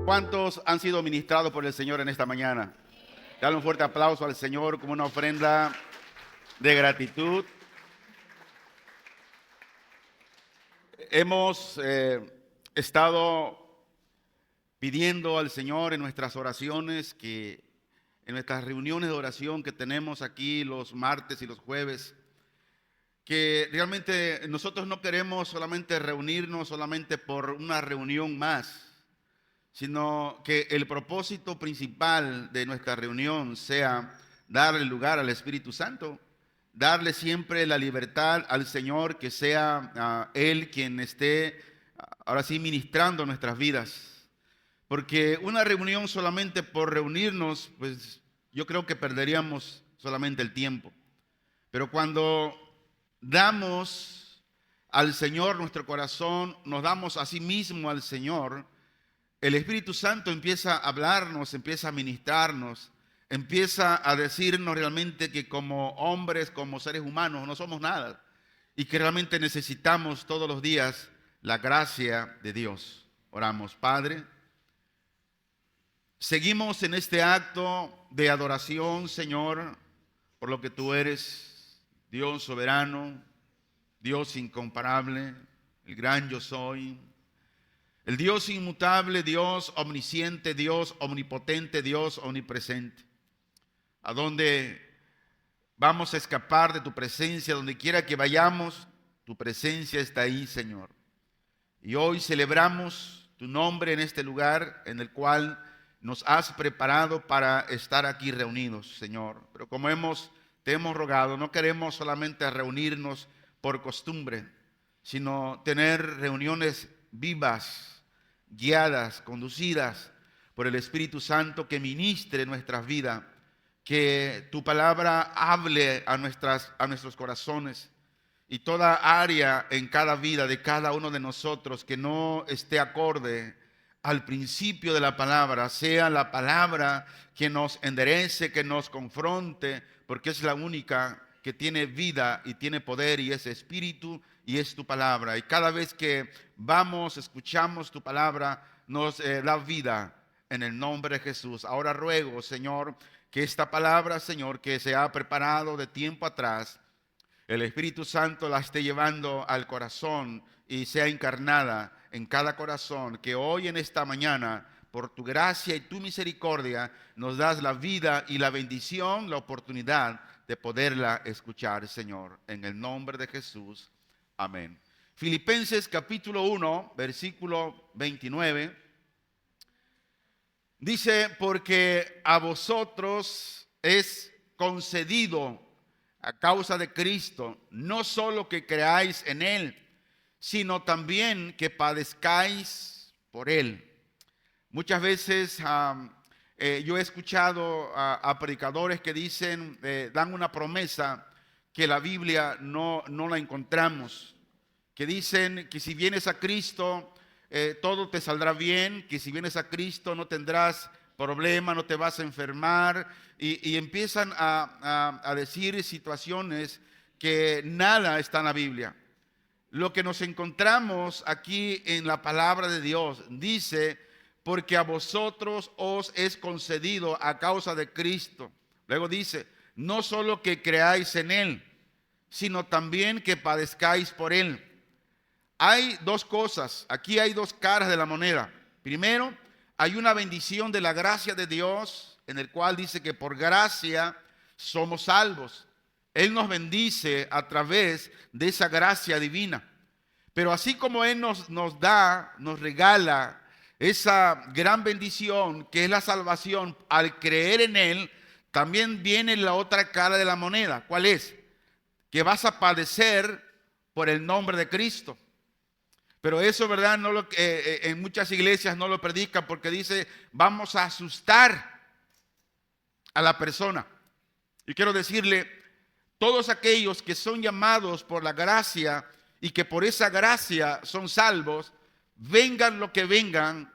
¿Cuántos han sido ministrados por el Señor en esta mañana? Dale un fuerte aplauso al Señor como una ofrenda de gratitud. Hemos estado pidiendo al Señor en nuestras oraciones, que en nuestras reuniones de oración que tenemos aquí los martes y los jueves, que realmente nosotros no queremos solamente reunirnos solamente por una reunión más, sino que el propósito principal de nuestra reunión sea darle lugar al Espíritu Santo, darle siempre la libertad al Señor, que sea Él quien esté ahora sí ministrando nuestras vidas. Porque una reunión solamente por reunirnos, pues yo creo que perderíamos solamente el tiempo. Pero cuando damos al Señor nuestro corazón, nos damos a sí mismo al Señor, el Espíritu Santo empieza a hablarnos, empieza a ministrarnos, empieza a decirnos realmente que como hombres, como seres humanos, no somos nada y que realmente necesitamos todos los días la gracia de Dios. Oramos, Padre. Seguimos en este acto de adoración, Señor, por lo que tú eres, Dios soberano, Dios incomparable, el gran yo soy. El Dios inmutable, Dios omnisciente, Dios omnipotente, Dios omnipresente. ¿A dónde vamos a escapar de tu presencia? Donde quiera que vayamos, tu presencia está ahí, Señor. Y hoy celebramos tu nombre en este lugar en el cual nos has preparado para estar aquí reunidos, Señor. Pero como te hemos rogado, no queremos solamente reunirnos por costumbre, sino tener reuniones vivas, guiadas, conducidas por el Espíritu Santo, que ministre nuestras vidas, que tu palabra hable a nuestros corazones, y toda área en cada vida de cada uno de nosotros que no esté acorde al principio de la palabra, sea la palabra que nos enderece, que nos confronte, porque es la única que tiene vida y tiene poder, y es espíritu y es tu palabra. Y cada vez que escuchamos tu palabra, nos da vida en el nombre de Jesús. Ahora ruego, Señor, que esta palabra, Señor, que se ha preparado de tiempo atrás, el Espíritu Santo la esté llevando al corazón y sea encarnada en cada corazón, que hoy en esta mañana, por tu gracia y tu misericordia, nos das la vida y la bendición, la oportunidad de poderla escuchar, Señor, en el nombre de Jesús. Amén. Filipenses capítulo 1, versículo 29, dice: porque a vosotros es concedido a causa de Cristo, no solo que creáis en Él, sino también que padezcáis por Él. Muchas veces yo he escuchado a predicadores que dicen, dan una promesa que la Biblia no la encontramos, que dicen que si vienes a Cristo, todo te saldrá bien, que si vienes a Cristo no tendrás problema, no te vas a enfermar, y empiezan a decir situaciones que nada está en la Biblia. Lo que nos encontramos aquí en la palabra de Dios dice: porque a vosotros os es concedido a causa de Cristo. Luego dice: no solo que creáis en Él, sino también que padezcáis por Él. Hay dos cosas, aquí hay dos caras de la moneda. Primero, hay una bendición de la gracia de Dios, en el cual dice que por gracia somos salvos. Él nos bendice a través de esa gracia divina. Pero así como Él nos da, nos regala esa gran bendición que es la salvación, al creer en Él, también viene la otra cara de la moneda. ¿Cuál es? Que vas a padecer por el nombre de Cristo. Pero eso, ¿verdad? En muchas iglesias no lo predican porque dice, vamos a asustar a la persona. Y quiero decirle, todos aquellos que son llamados por la gracia y que por esa gracia son salvos, vengan lo que vengan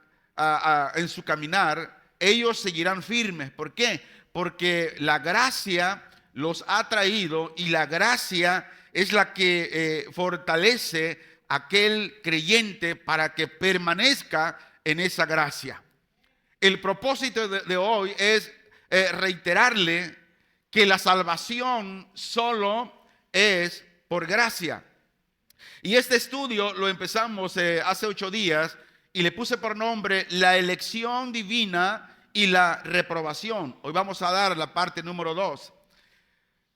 en su caminar, ellos seguirán firmes. ¿Por qué? Porque la gracia los ha traído y la gracia es la que fortalece a aquel creyente para que permanezca en esa gracia. El propósito de hoy es reiterarle que la salvación solo es por gracia. Y este estudio lo empezamos hace 8 días y le puse por nombre la elección divina y la reprobación. Hoy vamos a dar la parte número 2.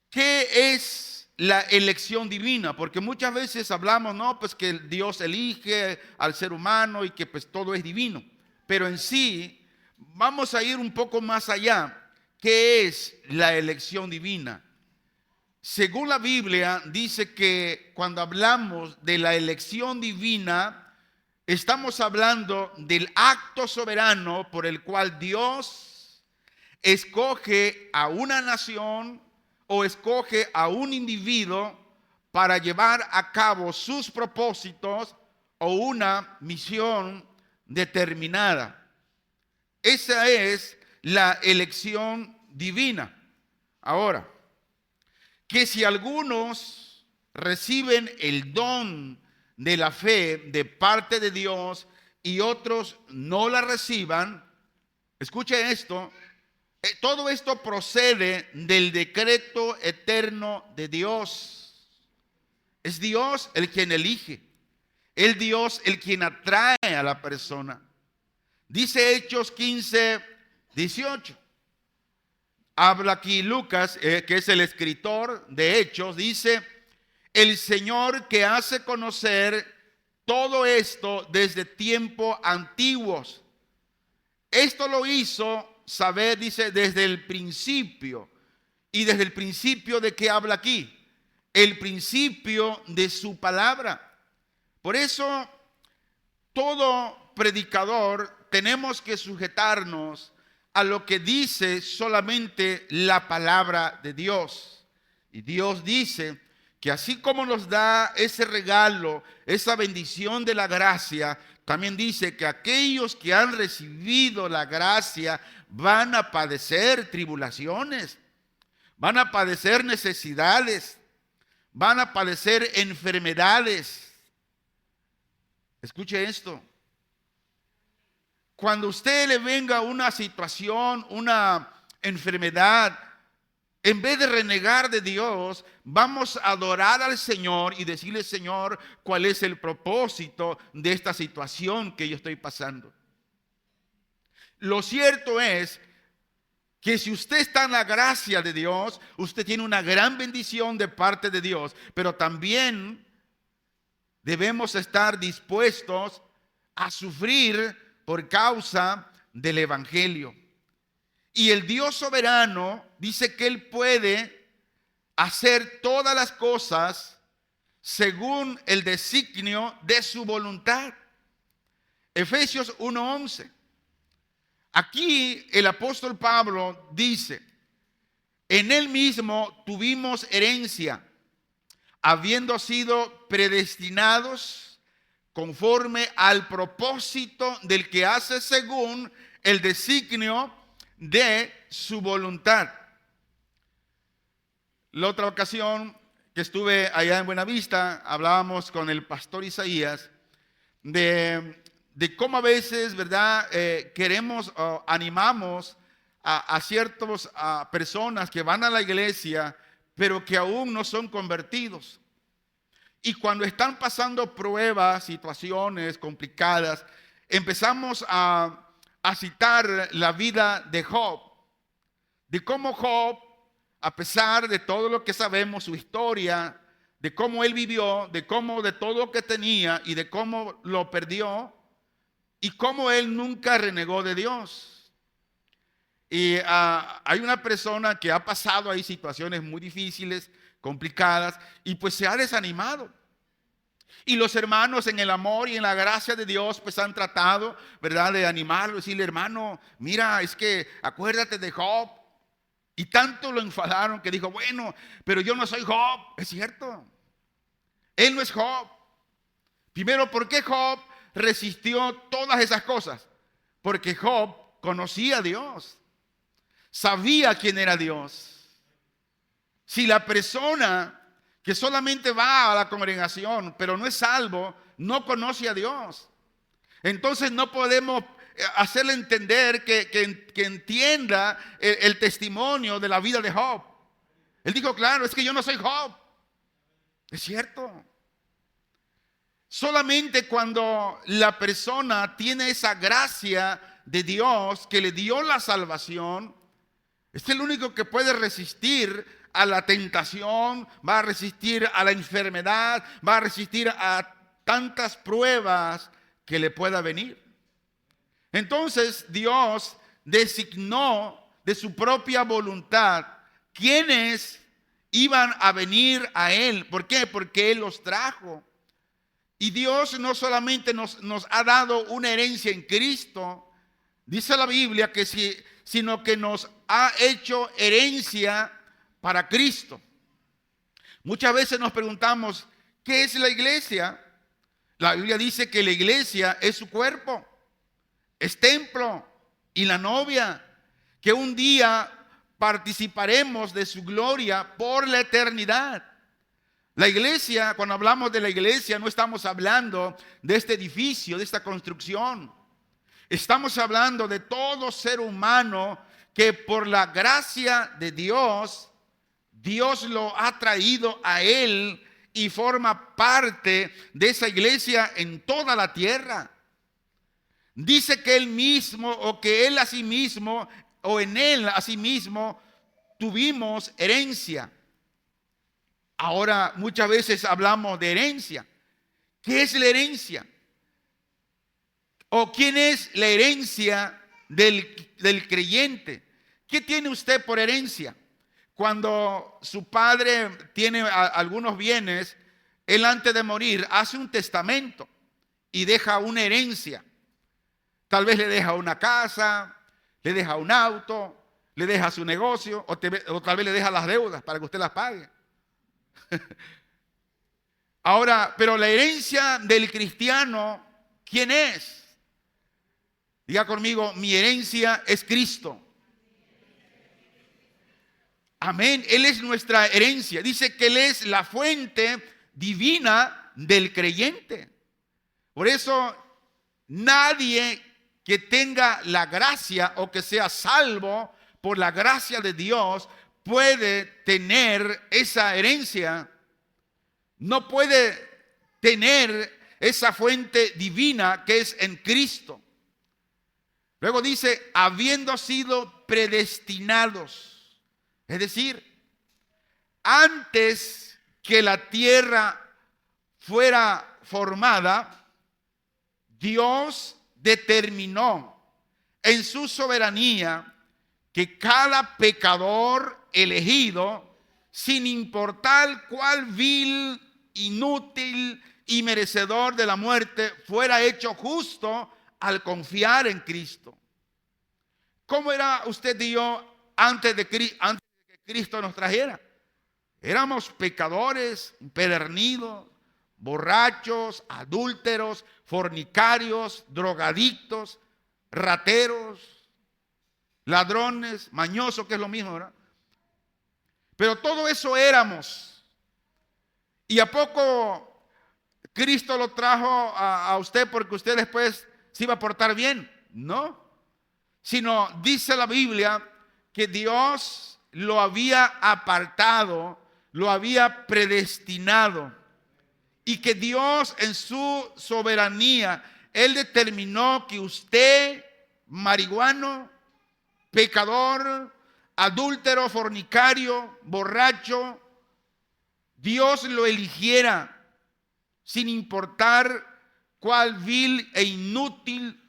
¿Qué es la elección divina? Porque muchas veces hablamos, no, pues que Dios elige al ser humano y que pues todo es divino. Pero en sí, vamos a ir un poco más allá. ¿Qué es la elección divina? Según la Biblia, dice que cuando hablamos de la elección divina, estamos hablando del acto soberano por el cual Dios escoge a una nación o escoge a un individuo para llevar a cabo sus propósitos o una misión determinada. Esa es la elección divina. Ahora, que si algunos reciben el don de la fe de parte de Dios y otros no la reciban, escuche esto, todo esto procede del decreto eterno de Dios. Es Dios el quien elige, es Dios el quien atrae a la persona. Dice Hechos 15:18. Habla aquí Lucas, que es el escritor de Hechos, dice: el Señor que hace conocer todo esto desde tiempos antiguos. Esto lo hizo saber, dice, desde el principio. ¿Y desde el principio de qué habla aquí? El principio de su palabra. Por eso, todo predicador tenemos que sujetarnos a lo que dice solamente la palabra de Dios. Y Dios dice que así como nos da ese regalo, esa bendición de la gracia, también dice que aquellos que han recibido la gracia van a padecer tribulaciones, van a padecer necesidades, van a padecer enfermedades. Escuche esto. Cuando a usted le venga una situación, una enfermedad, en vez de renegar de Dios, vamos a adorar al Señor y decirle: Señor, ¿cuál es el propósito de esta situación que yo estoy pasando? Lo cierto es que si usted está en la gracia de Dios, usted tiene una gran bendición de parte de Dios, pero también debemos estar dispuestos a sufrir por causa del evangelio. Y el Dios soberano dice que Él puede hacer todas las cosas según el designio de su voluntad. Efesios 1:11. Aquí el apóstol Pablo dice: en Él mismo tuvimos herencia, habiendo sido predestinados conforme al propósito del que hace según el designio de su voluntad. La otra ocasión que estuve allá en Buenavista, hablábamos con el pastor Isaías de cómo a veces, ¿verdad? Queremos, animamos a ciertas personas que van a la iglesia, pero que aún no son convertidos. Y cuando están pasando pruebas, situaciones complicadas, empezamos a citar la vida de Job. De cómo Job, a pesar de todo lo que sabemos, su historia, de cómo él vivió, de todo lo que tenía y de cómo lo perdió, y cómo él nunca renegó de Dios. Y hay una persona que ha pasado ahí situaciones muy difíciles, complicadas, y pues se ha desanimado. Y los hermanos en el amor y en la gracia de Dios pues han tratado, ¿verdad?, de animarlo, decirle: hermano, mira, es que acuérdate de Job. Y tanto lo enfadaron que dijo: bueno, pero yo no soy Job. Es cierto, él no es Job. Primero, ¿por qué Job resistió todas esas cosas? Porque Job conocía a Dios, sabía quién era Dios. Si la persona que solamente va a la congregación pero no es salvo, no conoce a Dios, entonces no podemos hacerle entender que entienda el testimonio de la vida de Job. Él dijo: claro, es que yo no soy Job. Es cierto. Solamente cuando la persona tiene esa gracia de Dios que le dio la salvación, es el único que puede resistir a la tentación, va a resistir a la enfermedad, va a resistir a tantas pruebas que le pueda venir. Entonces Dios designó de su propia voluntad quienes iban a venir a Él. ¿Por qué? Porque Él los trajo. Y Dios no solamente nos ha dado una herencia en Cristo, dice la Biblia que sino que nos ha hecho herencia para Cristo. Muchas veces nos preguntamos: ¿qué es la iglesia? La Biblia dice que la iglesia es su cuerpo, es templo y la novia, que un día participaremos de su gloria por la eternidad. La iglesia, cuando hablamos de la iglesia, no estamos hablando de este edificio, de esta construcción. Estamos hablando de todo ser humano que por la gracia de Dios, Dios lo ha traído a Él y forma parte de esa iglesia en toda la tierra. Dice que Él mismo, o que Él a sí mismo, o en Él a sí mismo, tuvimos herencia. Ahora muchas veces hablamos de herencia. ¿Qué es la herencia? ¿O quién es la herencia del creyente? ¿Qué tiene usted por herencia? Cuando su padre tiene algunos bienes, él antes de morir hace un testamento y deja una herencia. Tal vez le deja una casa, le deja un auto, le deja su negocio, o tal vez le deja las deudas para que usted las pague. Ahora, pero la herencia del cristiano, ¿quién es? Diga conmigo: mi herencia es Cristo. Amén. Él es nuestra herencia. Dice que Él es la fuente divina del creyente. Por eso nadie que tenga la gracia o que sea salvo por la gracia de Dios puede tener esa herencia. No puede tener esa fuente divina que es en Cristo. Luego dice: habiendo sido predestinados. Es decir, antes que la tierra fuera formada, Dios determinó en su soberanía que cada pecador elegido, sin importar cuál vil, inútil y merecedor de la muerte, fuera hecho justo al confiar en Cristo. ¿Cómo era usted y yo antes de que Cristo nos trajera? Éramos pecadores, empedernidos, borrachos, adúlteros, fornicarios, drogadictos, rateros, ladrones, mañosos, que es lo mismo, ¿verdad? Pero todo eso éramos. ¿Y a poco Cristo lo trajo a usted porque usted después se iba a portar bien? No. Sino dice la Biblia que Dios lo había apartado, lo había predestinado. Y que Dios en su soberanía, Él determinó que usted, marihuano, pecador, adúltero, fornicario, borracho, Dios lo eligiera sin importar cuál vil e inútil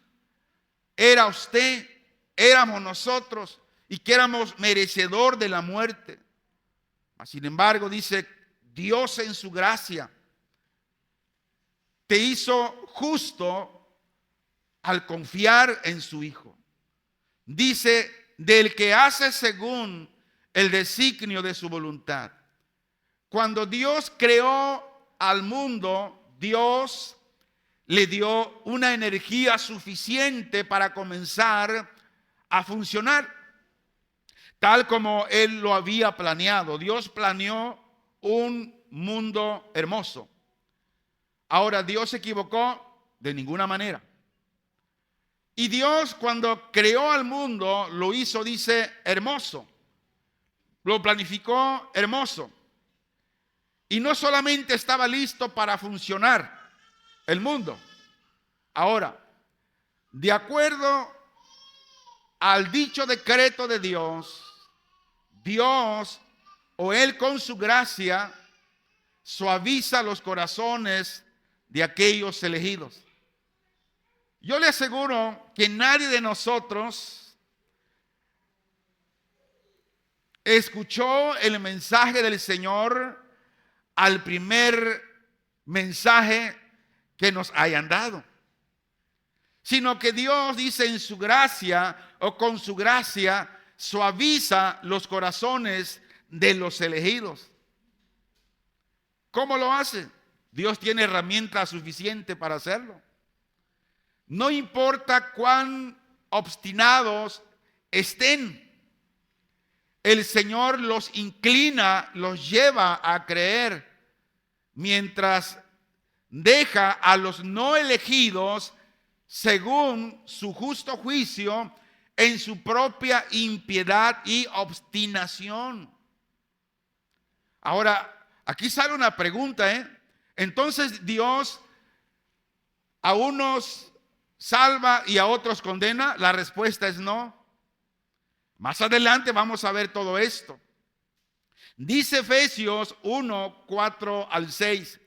era usted, éramos nosotros, y que éramos merecedor de la muerte. Sin embargo, dice, Dios en su gracia te hizo justo al confiar en su Hijo. Dice, del que hace según el designio de su voluntad. Cuando Dios creó al mundo, Dios le dio una energía suficiente para comenzar a funcionar, tal como Él lo había planeado. Dios planeó un mundo hermoso. Ahora, ¿Dios se equivocó? De ninguna manera. Y Dios, cuando creó al mundo, lo hizo, dice, hermoso. Lo planificó hermoso. Y no solamente estaba listo para funcionar el mundo. Ahora, de acuerdo al dicho decreto de Dios, Dios o Él con su gracia suaviza los corazones de aquellos elegidos. Yo le aseguro que nadie de nosotros escuchó el mensaje del Señor al primer mensaje que nos hayan dado, sino que Dios dice en su gracia o con su gracia suaviza los corazones de los elegidos. ¿Cómo lo hace? Dios tiene herramientas suficientes para hacerlo. No importa cuán obstinados estén, el Señor los inclina, los lleva a creer, mientras deja a los no elegidos, según su justo juicio, en su propia impiedad y obstinación. Ahora, aquí sale una pregunta, Entonces Dios a unos salva y a otros condena. La respuesta es no. Más adelante vamos a ver todo esto. Dice Efesios 1, 4 al 6.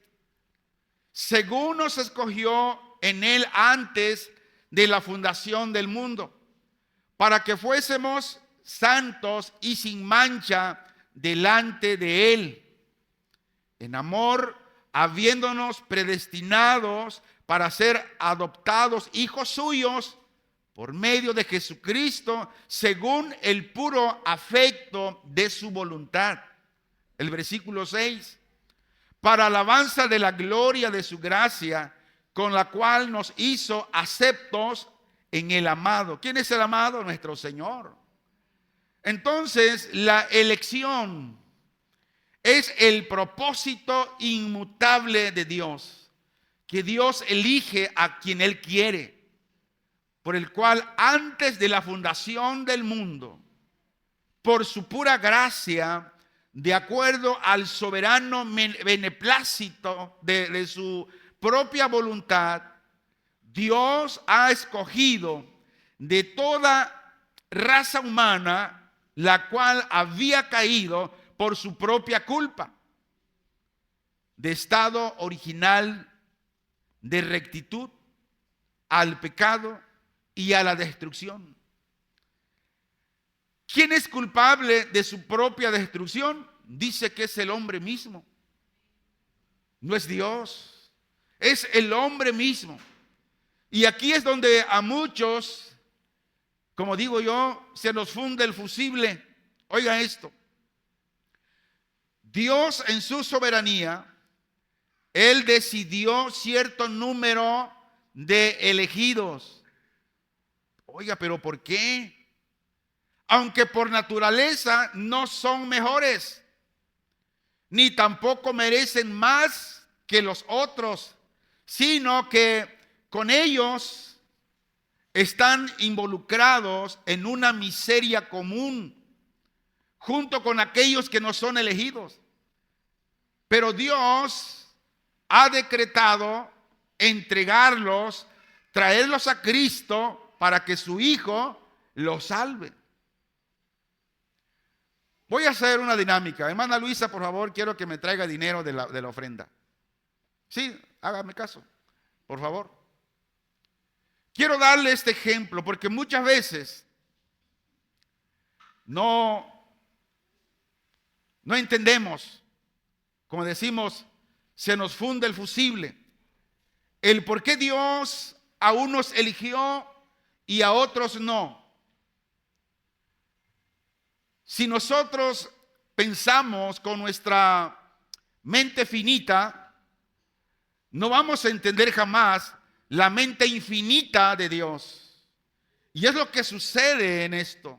Según nos escogió en Él antes de la fundación del mundo, para que fuésemos santos y sin mancha delante de Él, en amor, habiéndonos predestinados para ser adoptados hijos suyos por medio de Jesucristo, según el puro afecto de su voluntad. El versículo 6. Para alabanza de la gloria de su gracia, con la cual nos hizo aceptos en el amado. ¿Quién es el amado? Nuestro Señor. Entonces, la elección es el propósito inmutable de Dios, que Dios elige a quien Él quiere, por el cual antes de la fundación del mundo, por su pura gracia, de acuerdo al soberano beneplácito de su propia voluntad, Dios ha escogido de toda raza humana, la cual había caído por su propia culpa, de estado original de rectitud al pecado y a la destrucción. ¿Quién es culpable de su propia destrucción? Dice que es el hombre mismo. No es Dios, es el hombre mismo. Y aquí es donde a muchos, como digo yo, se nos funde el fusible. Oiga esto. Dios en su soberanía, Él decidió cierto número de elegidos. Oiga, pero ¿por qué? Aunque por naturaleza no son mejores, ni tampoco merecen más que los otros, sino que con ellos están involucrados en una miseria común, junto con aquellos que no son elegidos. Pero Dios ha decretado entregarlos, traerlos a Cristo para que su Hijo los salve. Voy a hacer una dinámica. Hermana Luisa, por favor, quiero que me traiga dinero de la ofrenda. Sí, hágame caso, por favor. quiero darle este ejemplo porque muchas veces no entendemos, como decimos, se nos funde el fusible, el por qué Dios a unos eligió y a otros no. Si nosotros pensamos con nuestra mente finita, no vamos a entender jamás la mente infinita de Dios. Y es lo que sucede en esto.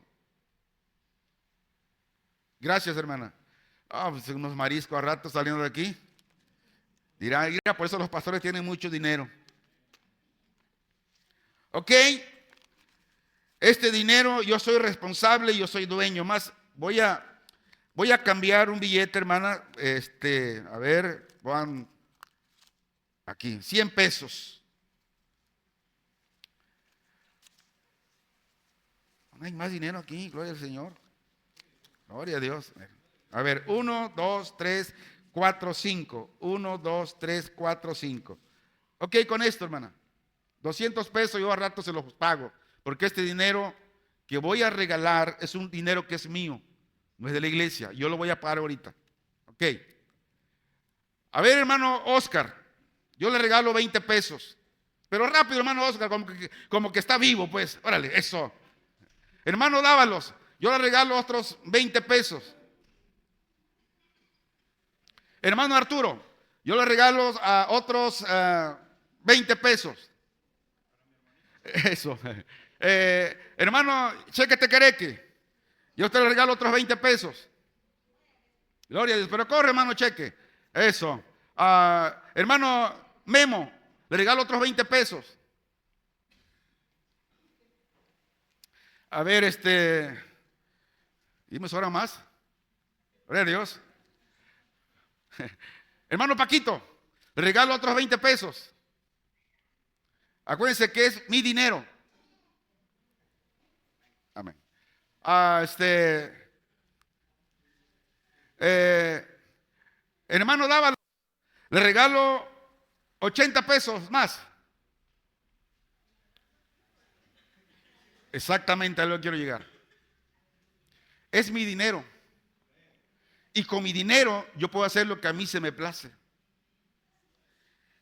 Gracias, hermana. Pues unos mariscos a rato saliendo de aquí. Dirá, mira, por eso los pastores tienen mucho dinero. Ok, este dinero yo soy responsable, yo soy dueño. Más voy a cambiar un billete, hermana. A ver, van aquí, 100 pesos. No hay más dinero aquí, gloria al Señor. Gloria a Dios. A ver, 1, 2, 3, 4, 5. 1, 2, 3, 4, 5. Ok, con esto, hermana. 200 pesos yo a rato se los pago. Porque este dinero que voy a regalar es un dinero que es mío. No es de la iglesia. Yo lo voy a pagar ahorita. Ok. A ver, hermano Oscar. Yo le regalo 20 pesos. Pero rápido, hermano Oscar, como que está vivo, pues. Órale, eso. Hermano Dávalos. Yo le regalo otros 20 pesos. Hermano Arturo, yo le regalo a otros 20 pesos. Eso. Hermano Cheque Tequereque, yo te le regalo otros 20 pesos. Gloria a Dios. Pero corre, hermano Cheque. Eso. Hermano Memo, le regalo otros 20 pesos. A ver, ¿y me sobra más? Gloria a Dios. Hermano Paquito, le regalo otros 20 pesos. Acuérdense que es mi dinero. Amén. Hermano Dávalo, le regalo 80 pesos más. Exactamente a lo que quiero llegar. Es mi dinero. Y con mi dinero yo puedo hacer lo que a mí se me place.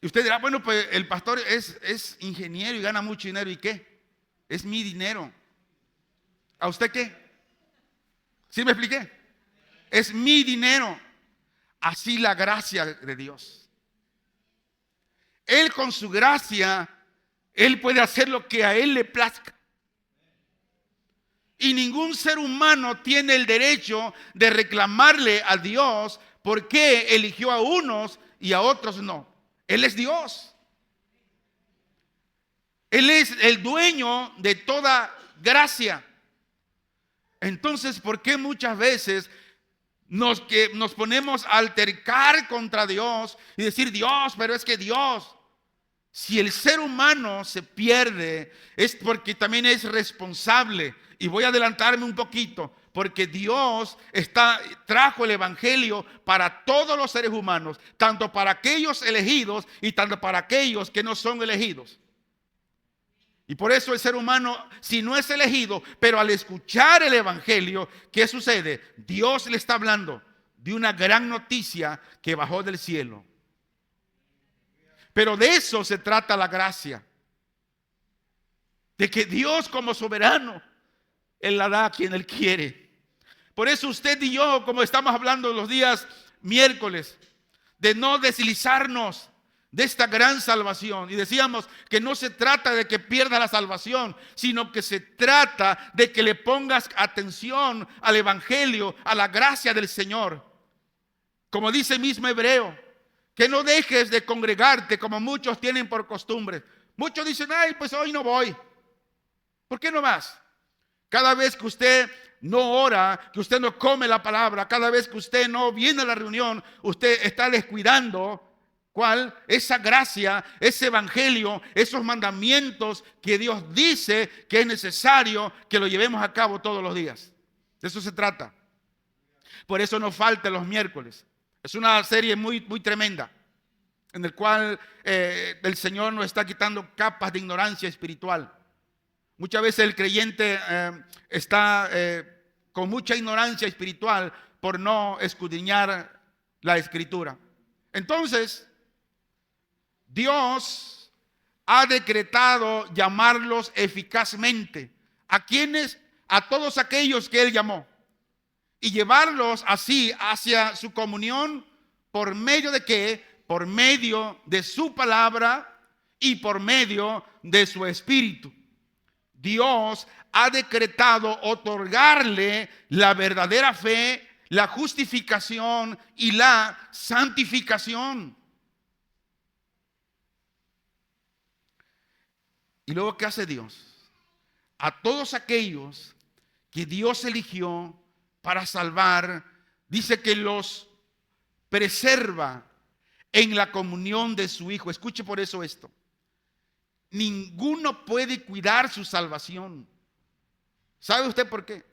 Y usted dirá, bueno, pues el pastor es ingeniero y gana mucho dinero. ¿Y qué? Es mi dinero. ¿A usted qué? ¿Sí me expliqué? Es mi dinero. Así la gracia de Dios. Él con su gracia, Él puede hacer lo que a Él le plazca. Y ningún ser humano tiene el derecho de reclamarle a Dios por qué eligió a unos y a otros no. Él es Dios. Él es el dueño de toda gracia. Entonces, ¿por qué muchas veces nos ponemos a altercar contra Dios y decir, Dios, pero es que Dios? Si el ser humano se pierde, es porque también es responsable. Y voy a adelantarme un poquito, porque Dios trajo el evangelio para todos los seres humanos, tanto para aquellos elegidos y tanto para aquellos que no son elegidos. Y por eso el ser humano, si no es elegido, pero al escuchar el evangelio, ¿qué sucede? Dios le está hablando de una gran noticia que bajó del cielo. Pero de eso se trata la gracia. De que Dios como soberano, Él la da a quien Él quiere. Por eso usted y yo, como estamos hablando los días miércoles, de no deslizarnos de esta gran salvación. Y decíamos que no se trata de que pierdas la salvación, sino que se trata de que le pongas atención al evangelio, a la gracia del Señor. Como dice mismo Hebreo, que no dejes de congregarte como muchos tienen por costumbre. Muchos dicen, ay, pues hoy no voy. ¿Por qué no vas? Cada vez que usted no ora, que usted no come la palabra, cada vez que usted no viene a la reunión, usted está descuidando ¿cuál? Esa gracia, ese evangelio, esos mandamientos que Dios dice que es necesario que lo llevemos a cabo todos los días. De eso se trata. Por eso nos falta los miércoles. Es una serie muy, muy tremenda. en el cual el Señor nos está quitando capas de ignorancia espiritual. Muchas veces el creyente está con mucha ignorancia espiritual por no escudriñar la Escritura. Entonces, Dios ha decretado llamarlos eficazmente. ¿A quiénes? A todos aquellos que Él llamó. Y llevarlos así hacia su comunión, ¿por medio de qué? Por medio de su palabra y por medio de su Espíritu. Dios ha decretado otorgarle la verdadera fe, la justificación y la santificación. Y luego, ¿qué hace Dios? A todos aquellos que Dios eligió para salvar, dice que los preserva en la comunión de su Hijo. Escuche por eso esto. Ninguno puede cuidar su salvación. ¿Sabe usted por qué?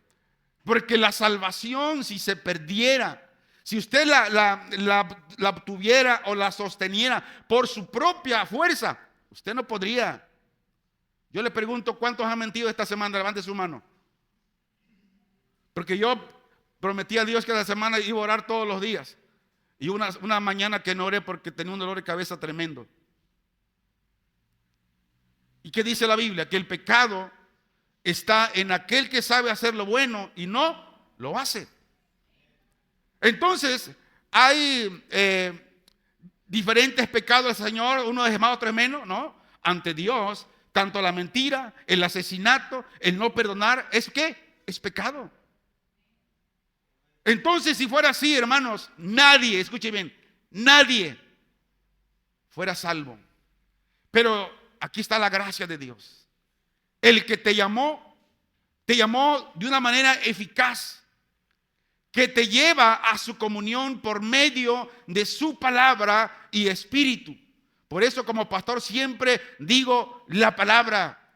Porque la salvación, si se perdiera, si usted la obtuviera o la sosteniera por su propia fuerza, usted no podría. Yo le pregunto, ¿cuántos han mentido esta semana? Levante su mano. Porque yo prometí a Dios que la semana iba a orar todos los días. Y una mañana que no oré porque tenía un dolor de cabeza tremendo. ¿Y qué dice la Biblia? Que el pecado está en aquel que sabe hacer lo bueno y no lo hace. Entonces, hay diferentes pecados del Señor. Uno es más, otro es menos, ¿no? Ante Dios, tanto la mentira, el asesinato, el no perdonar, ¿es qué? Es pecado. Entonces, si fuera así, hermanos, nadie, escuche bien, nadie fuera salvo. Pero aquí está la gracia de Dios. El que te llamó de una manera eficaz, que te lleva a su comunión por medio de su palabra y espíritu. Por eso, como pastor, siempre digo la palabra.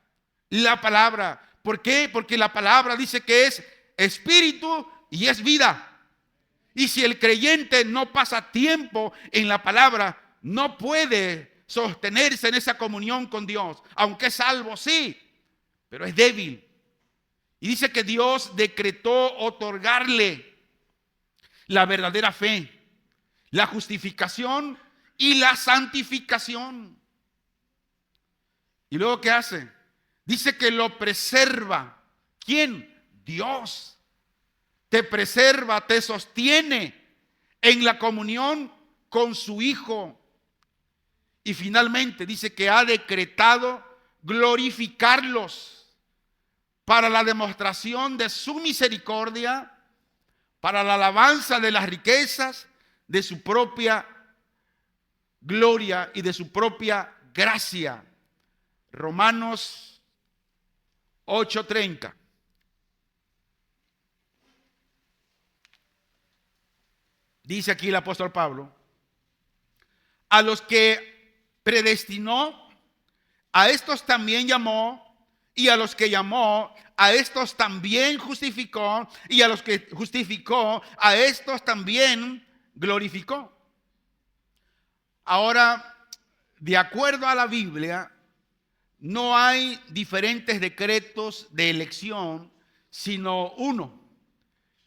La palabra. ¿Por qué? Porque la palabra dice que es espíritu y es vida. Y si el creyente no pasa tiempo en la palabra, no puede sostenerse en esa comunión con Dios. Aunque es salvo, sí, pero es débil. Y dice que Dios decretó otorgarle la verdadera fe, la justificación y la santificación. ¿Y luego qué hace? Dice que lo preserva. ¿Quién? Dios. Te preserva, te sostiene en la comunión con su Hijo. Y finalmente dice que ha decretado glorificarlos para la demostración de su misericordia, para la alabanza de las riquezas de su propia gloria y de su propia gracia. Romanos 8:30. Dice aquí el apóstol Pablo: a los que predestinó, a estos también llamó, y a los que llamó, a estos también justificó, y a los que justificó, a estos también glorificó. Ahora, de acuerdo a la Biblia, no hay diferentes decretos de elección, sino uno.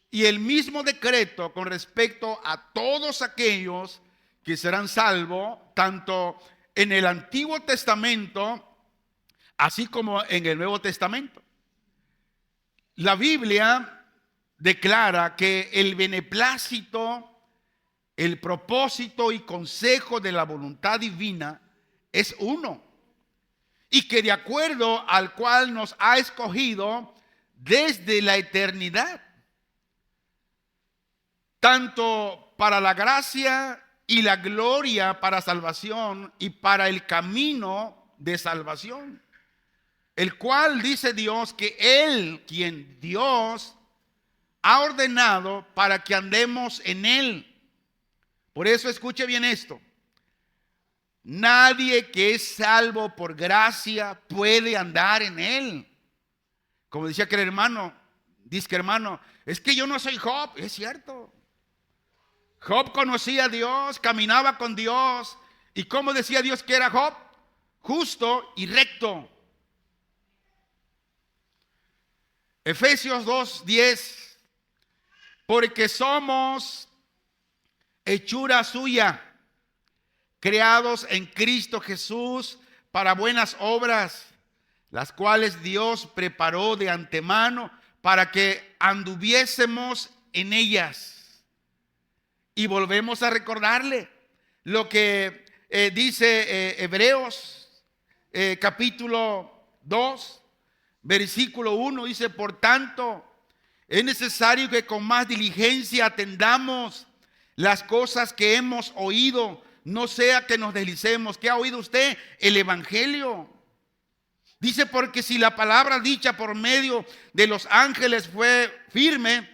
Y el mismo decreto con respecto a todos aquellos que serán salvos, tanto en el Antiguo Testamento, así como en el Nuevo Testamento. La Biblia declara que el beneplácito, el propósito y consejo de la voluntad divina es uno. Y que de acuerdo al cual nos ha escogido desde la eternidad, tanto para la gracia y la gloria para salvación y para el camino de salvación, el cual dice Dios que Él, quien Dios ha ordenado para que andemos en Él. Por eso escuche bien esto: nadie que es salvo por gracia puede andar en Él. Como decía aquel hermano, dice que hermano, es que yo no soy Job. Es cierto. Job conocía a Dios, caminaba con Dios, ¿Y cómo decía Dios que era Job? Justo y recto. Efesios 2:10. Porque somos hechura suya, creados en Cristo Jesús para buenas obras, las cuales Dios preparó de antemano para que anduviésemos en ellas. Y volvemos a recordarle lo que dice Hebreos capítulo 2, versículo 1. Dice: por tanto, es necesario que con más diligencia atendamos las cosas que hemos oído, no sea que nos deslicemos. ¿Qué ha oído usted? El evangelio. Dice: porque si la palabra dicha por medio de los ángeles fue firme,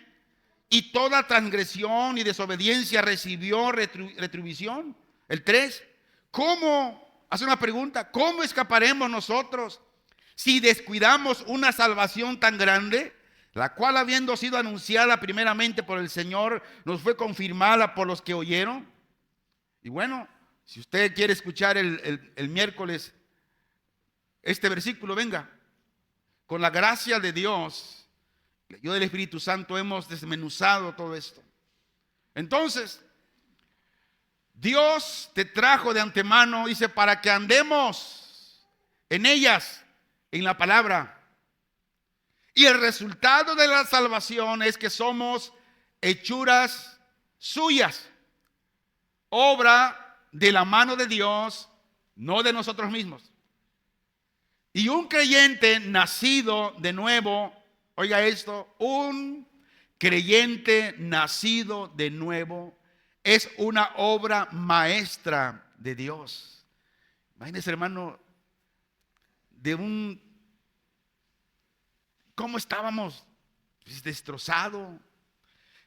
y toda transgresión y desobediencia recibió retribución. El 3. ¿Cómo? Hace una pregunta: ¿cómo escaparemos nosotros si descuidamos una salvación tan grande, la cual, habiendo sido anunciada primeramente por el Señor, nos fue confirmada por los que oyeron? Y bueno, si usted quiere escuchar el miércoles este versículo, venga. Con la gracia de Dios, yo del Espíritu Santo, hemos desmenuzado todo esto. Entonces, Dios te trajo de antemano, dice, para que andemos en ellas, en la palabra. Y el resultado de la salvación es que somos hechuras suyas, obra de la mano de Dios, no de nosotros mismos. Y un creyente nacido de nuevo, oiga esto, un creyente nacido de nuevo es una obra maestra de Dios. Imagínese, hermano, cómo estábamos destrozado,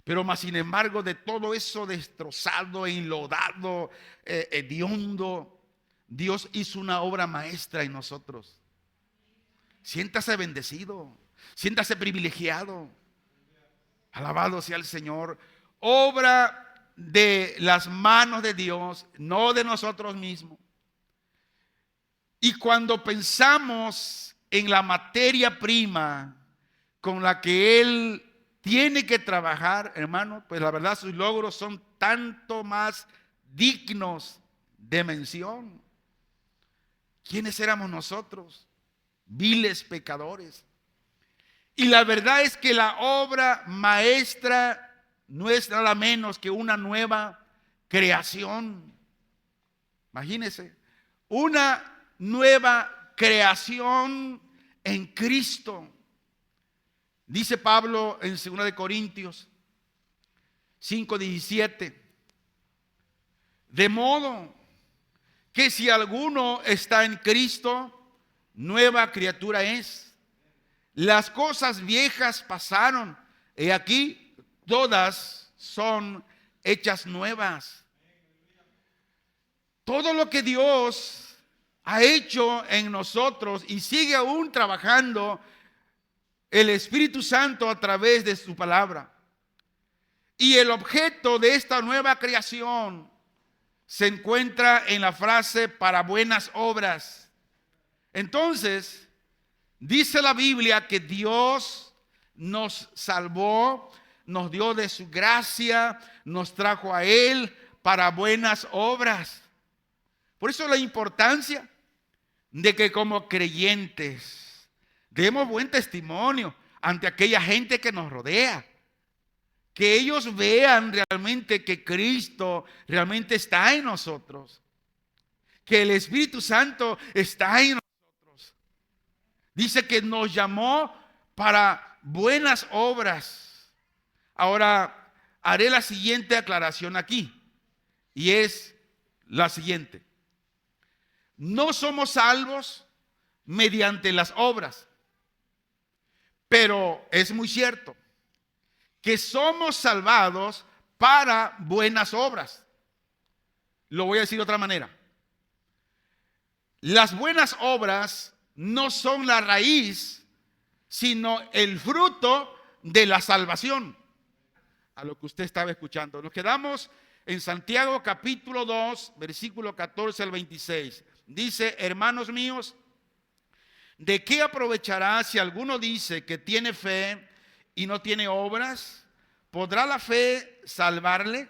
pero más sin embargo, de todo eso destrozado, enlodado, hediondo, Dios hizo una obra maestra en nosotros. Siéntase bendecido, siéntase privilegiado. Alabado sea el Señor. Obra de las manos de Dios, no de nosotros mismos. Y cuando pensamos en la materia prima con la que Él tiene que trabajar, hermano, pues la verdad sus logros son tanto más dignos de mención. ¿Quiénes éramos nosotros? Viles pecadores. Y la verdad es que la obra maestra no es nada menos que una nueva creación. Imagínense, una nueva creación en Cristo. Dice Pablo en 2 de Corintios 5:17: de modo que si alguno está en Cristo, nueva criatura es. Las cosas viejas pasaron, y aquí todas son hechas nuevas. Todo lo que Dios ha hecho en nosotros y sigue aún trabajando, el Espíritu Santo a través de su palabra. Y el objeto de esta nueva creación se encuentra en la frase para buenas obras. Entonces, dice la Biblia que Dios nos salvó, nos dio de su gracia, nos trajo a Él para buenas obras. Por eso la importancia de que como creyentes demos buen testimonio ante aquella gente que nos rodea. Que ellos vean realmente que Cristo realmente está en nosotros. Que el Espíritu Santo está en nosotros. Dice que nos llamó para buenas obras. Ahora haré la siguiente aclaración aquí. Y es la siguiente. No somos salvos mediante las obras. Pero es muy cierto que somos salvados para buenas obras. Lo voy a decir de otra manera. Las buenas obras no son la raíz, sino el fruto de la salvación. A lo que usted estaba escuchando. Nos quedamos en Santiago capítulo 2, versículo 14 al 26. Dice: hermanos míos, ¿de qué aprovechará si alguno dice que tiene fe y no tiene obras? ¿Podrá la fe salvarle?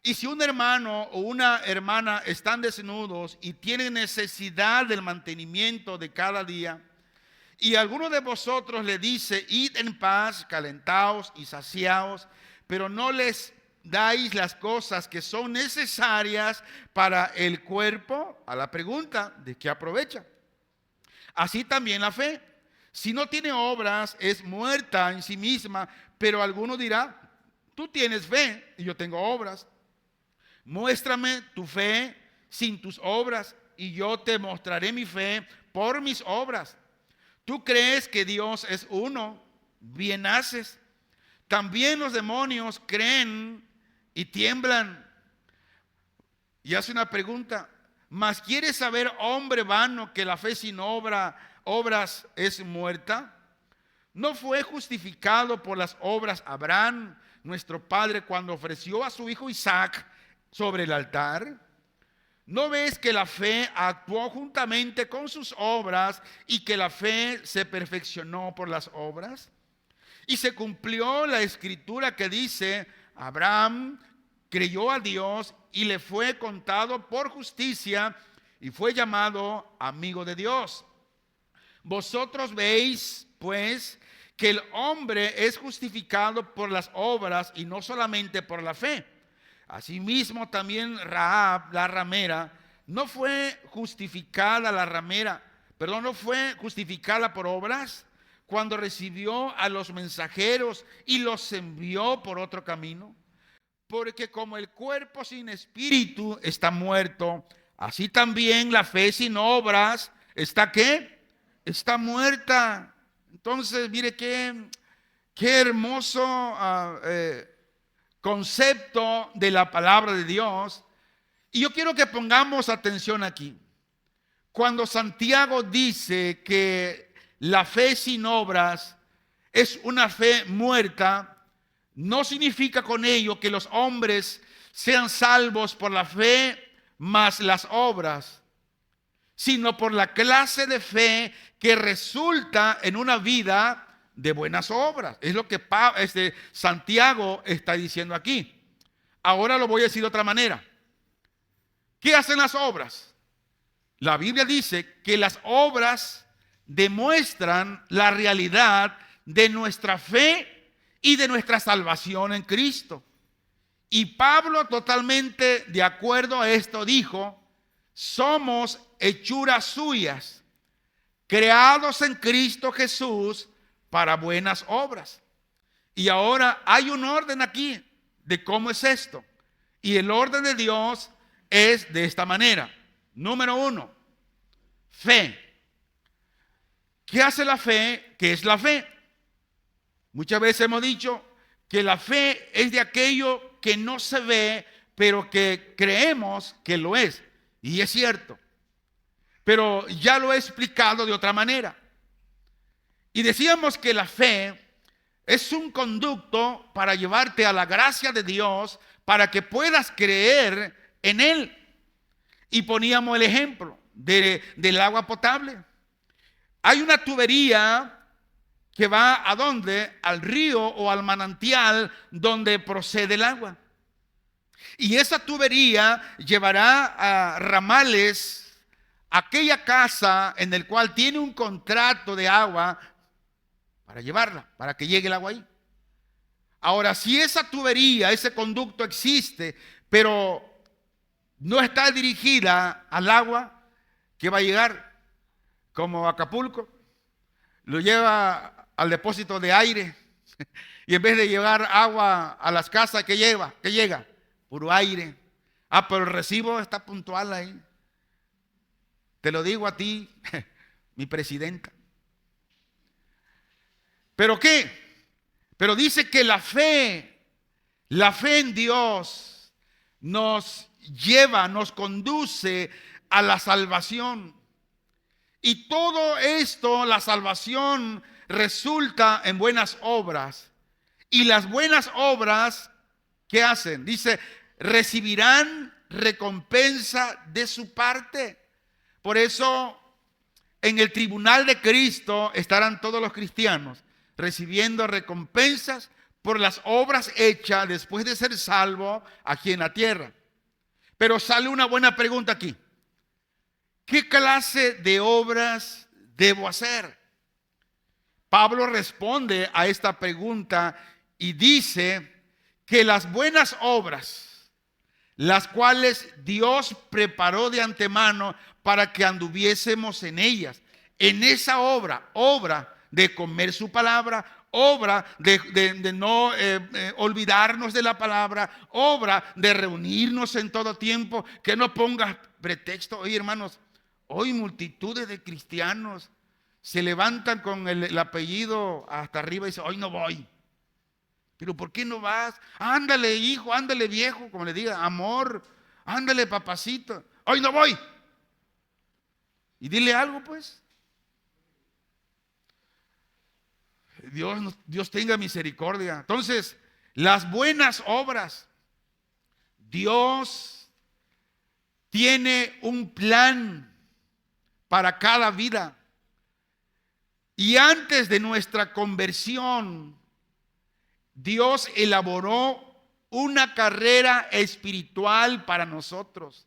Y si un hermano o una hermana están desnudos y tienen necesidad del mantenimiento de cada día, y alguno de vosotros le dice: id en paz, calentaos y saciaos, pero no les dais las cosas que son necesarias para el cuerpo, a la pregunta, ¿de qué aprovecha? Así también la fe, si no tiene obras, es muerta en sí misma. Pero alguno dirá: tú tienes fe y yo tengo obras. Muéstrame tu fe sin tus obras, y yo te mostraré mi fe por mis obras. Tú crees que Dios es uno, bien haces. También los demonios creen y tiemblan. Y hace una pregunta: ¿mas quieres saber, hombre vano, que la fe sin obras es muerta? ¿No fue justificado por las obras Abraham, nuestro padre, cuando ofreció a su hijo Isaac sobre el altar? ¿No ves que la fe actuó juntamente con sus obras y que la fe se perfeccionó por las obras? Y se cumplió la escritura que dice: Abraham creyó a Dios y le fue contado por justicia, y fue llamado amigo de Dios. Vosotros veis, pues, que el hombre es justificado por las obras y no solamente por la fe. Asimismo también Rahab, la ramera, no fue justificada por obras cuando recibió a los mensajeros y los envió por otro camino. Porque como el cuerpo sin espíritu está muerto, así también la fe sin obras está ¿qué? Está muerta. Entonces, mire qué hermoso concepto de la palabra de Dios. Y yo quiero que pongamos atención aquí. Cuando Santiago dice que la fe sin obras es una fe muerta, no significa con ello que los hombres sean salvos por la fe más las obras, sino por la clase de fe que resulta en una vida de buenas obras. Es lo que Santiago está diciendo aquí. Ahora lo voy a decir de otra manera. ¿Qué hacen las obras? La Biblia dice que las obras demuestran la realidad de nuestra fe y de nuestra salvación en Cristo. Y Pablo, totalmente de acuerdo a esto, dijo: somos hechuras suyas, creados en Cristo Jesús para buenas obras. Y ahora hay un orden aquí de cómo es esto. Y el orden de Dios es de esta manera. Número 1, fe. ¿Qué hace la fe? ¿Qué es la fe? Muchas veces hemos dicho que la fe es de aquello que no se ve, pero que creemos que lo es. Y es cierto. Pero ya lo he explicado de otra manera. Y decíamos que la fe es un conducto para llevarte a la gracia de Dios, para que puedas creer en Él. Y poníamos el ejemplo del agua potable. Hay una tubería que va ¿a dónde? Al río o al manantial donde procede el agua. Y esa tubería llevará a ramales a aquella casa en el cual tiene un contrato de agua para llevarla, para que llegue el agua ahí. Ahora, si esa tubería, ese conducto existe, pero no está dirigida al agua que va a llegar, como Acapulco, lo lleva al depósito de aire, y en vez de llevar agua a las casas, ¿qué llega? Puro aire. Pero el recibo está puntual ahí. Te lo digo a ti, mi presidenta. ¿Pero qué? Pero dice que la fe en Dios nos lleva, nos conduce a la salvación. Y todo esto, la salvación, resulta en buenas obras. Y las buenas obras, ¿qué hacen? Dice, recibirán recompensa de su parte. Por eso, en el tribunal de Cristo estarán todos los cristianos recibiendo recompensas por las obras hechas después de ser salvo aquí en la tierra. Pero sale una buena pregunta aquí. ¿Qué clase de obras debo hacer? Pablo responde a esta pregunta y dice que las buenas obras, las cuales Dios preparó de antemano para que anduviésemos en ellas, en esa obra de comer su palabra, obra de no olvidarnos de la palabra, obra de reunirnos en todo tiempo, que no pongas pretexto. Oye, hermanos, hoy multitudes de cristianos se levantan con el apellido hasta arriba y dicen, hoy no voy. Pero ¿por qué no vas? Ándale, hijo, ándale, viejo, como le diga, amor, ándale, papacito, hoy no voy. Y dile algo, pues. Dios tenga misericordia. Entonces, las buenas obras, Dios tiene un plan para cada vida. Y antes de nuestra conversión, Dios elaboró una carrera espiritual para nosotros.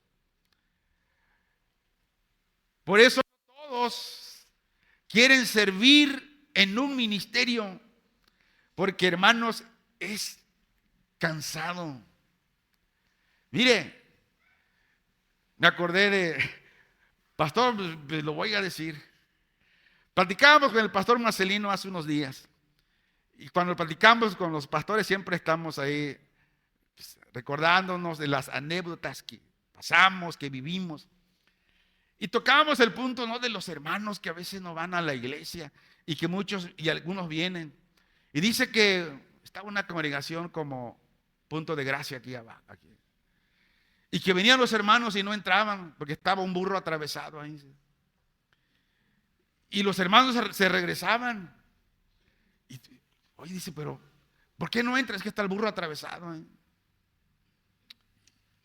Por eso todos quieren servir en un ministerio, porque, hermanos, es cansado. Mire, me acordé de, pastor, lo voy a decir. Platicábamos con el pastor Marcelino hace unos días. Y cuando platicamos con los pastores siempre estamos ahí pues, recordándonos de las anécdotas que pasamos, que vivimos. Y tocábamos el punto, ¿no?, de los hermanos que a veces no van a la iglesia y que muchos y algunos vienen. Y dice que estaba una congregación como Punto de Gracia aquí abajo. Y que venían los hermanos y no entraban porque estaba un burro atravesado ahí. Y los hermanos se regresaban. Y oye, dice, pero ¿por qué no entras? Es que está el burro atravesado.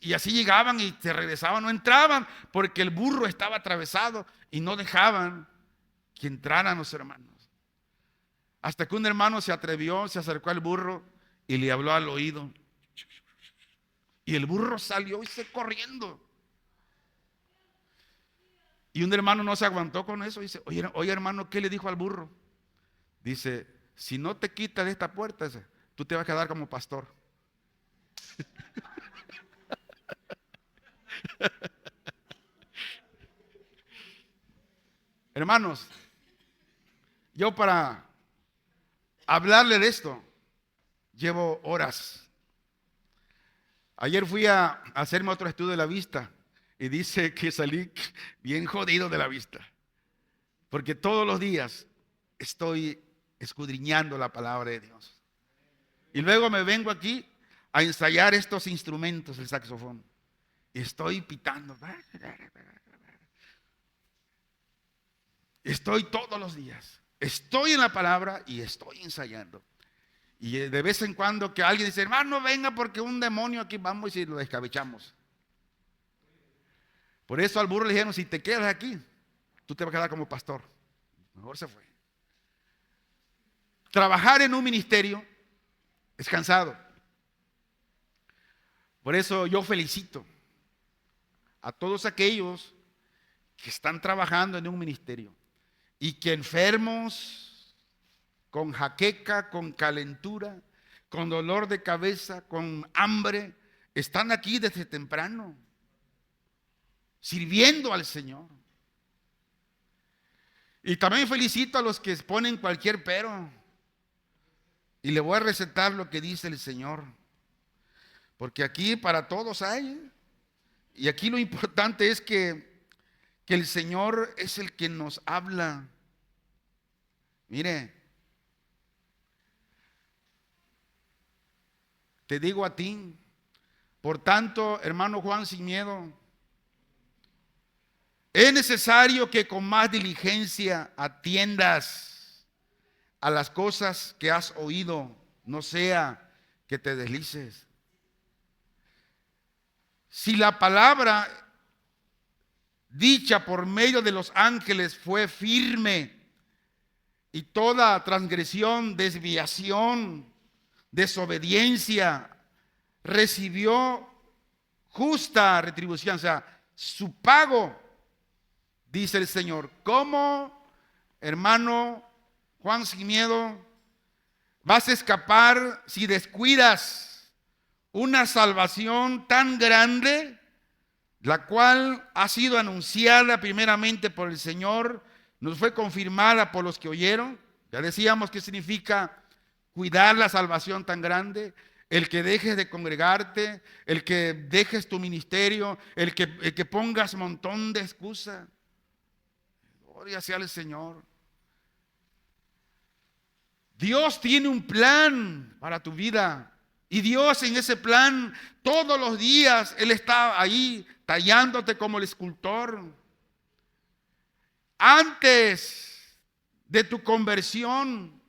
Y así llegaban y se regresaban, no entraban porque el burro estaba atravesado y no dejaban que entraran los hermanos. Hasta que un hermano se atrevió, se acercó al burro y le habló al oído. Y el burro salió y se corriendo. Y un hermano no se aguantó con eso. Dice, oye hermano, ¿qué le dijo al burro? Dice, si no te quitas de esta puerta, tú te vas a quedar como pastor. Hermanos, yo para hablarle de esto llevo horas. Ayer fui a hacerme otro estudio de la vista y dice que salí bien jodido de la vista, porque todos los días estoy escudriñando la palabra de Dios. Y luego me vengo aquí a ensayar estos instrumentos, el saxofón, y estoy pitando. Estoy todos los días, estoy en la palabra y estoy ensayando. Y de vez en cuando que alguien dice, hermano, venga porque un demonio aquí, vamos y lo descabechamos. Por eso al burro le dijeron, si te quedas aquí, tú te vas a quedar como pastor. Mejor se fue. Trabajar en un ministerio es cansado. Por eso yo felicito a todos aquellos que están trabajando en un ministerio y que enfermos, con jaqueca, con calentura, con dolor de cabeza, con hambre, están aquí desde temprano, sirviendo al Señor. Y también felicito a los que ponen cualquier pero. Y le voy a recetar lo que dice el Señor. Porque aquí para todos hay. Y aquí lo importante es que el Señor es el que nos habla. Mire, te digo a ti, por tanto, hermano Juan, sin miedo, es necesario que con más diligencia atiendas a las cosas que has oído, no sea que te deslices. si la palabra dicha por medio de los ángeles fue firme, y toda transgresión, desviación, desobediencia recibió justa retribución, o sea, su pago, dice el Señor. ¿Cómo, hermano Juan Sin Miedo, vas a escapar si descuidas una salvación tan grande, la cual ha sido anunciada primeramente por el Señor, nos fue confirmada por los que oyeron? Ya decíamos qué significa cuidar la salvación tan grande. El que dejes de congregarte, el que dejes tu ministerio, el que pongas montón de excusas. Gloria sea al Señor. Dios tiene un plan para tu vida. Y Dios en ese plan, todos los días, Él está ahí tallándote como el escultor. Antes de tu conversión,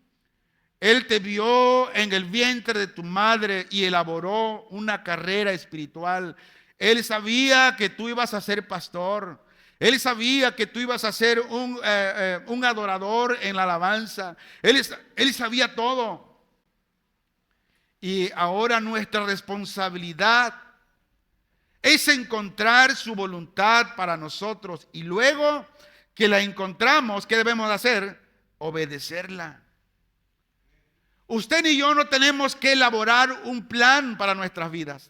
Él te vio en el vientre de tu madre y elaboró una carrera espiritual. Él sabía que tú ibas a ser pastor. Él sabía que tú ibas a ser un adorador en la alabanza. Él sabía todo. Y ahora nuestra responsabilidad es encontrar su voluntad para nosotros. Y luego que la encontramos, ¿qué debemos hacer? Obedecerla. Usted ni yo no tenemos que elaborar un plan para nuestras vidas,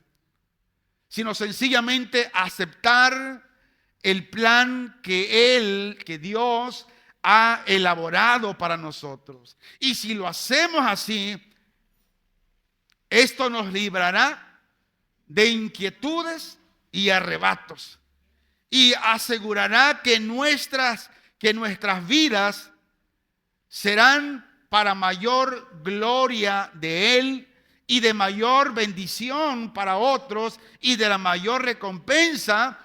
sino sencillamente aceptar el plan que Dios ha elaborado para nosotros. Y si lo hacemos así, esto nos librará de inquietudes y arrebatos, y asegurará que nuestras vidas serán para mayor gloria de Él y de mayor bendición para otros y de la mayor recompensa